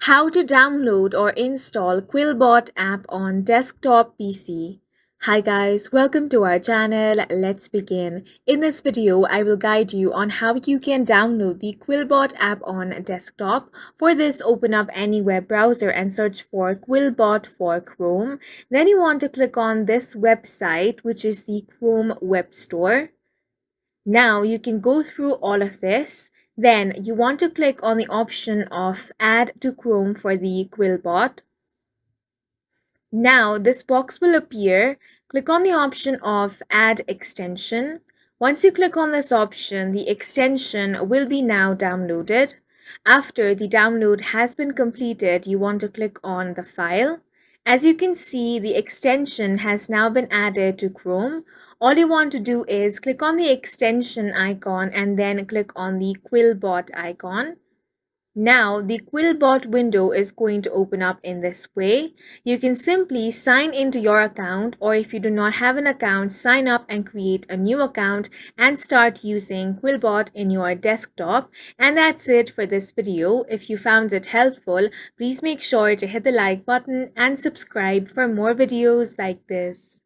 How to download or install QuillBot app on desktop PC. Hi guys, welcome to our channel. Let's begin. In this video, I will guide you on how you can download the QuillBot app on desktop. For this, open up any web browser and search for QuillBot for Chrome. Then you want to click on this website, which is the Chrome Web Store. Now you can go through all of this. Then you want to click on the option of Add to Chrome for the QuillBot. Now this box will appear. Click on the option of Add Extension. Once you click on this option, the extension will be now downloaded. After the download has been completed, you want to click on the file. As you can see, the extension has now been added to Chrome. All you want to do is click on the extension icon and then click on the QuillBot icon. Now the QuillBot window is going to open up in this way. You can simply sign into your account, or if you do not have an account, sign up and create a new account and start using QuillBot in your desktop. And that's it for this video. If you found it helpful, please make sure to hit the like button and subscribe for more videos like this.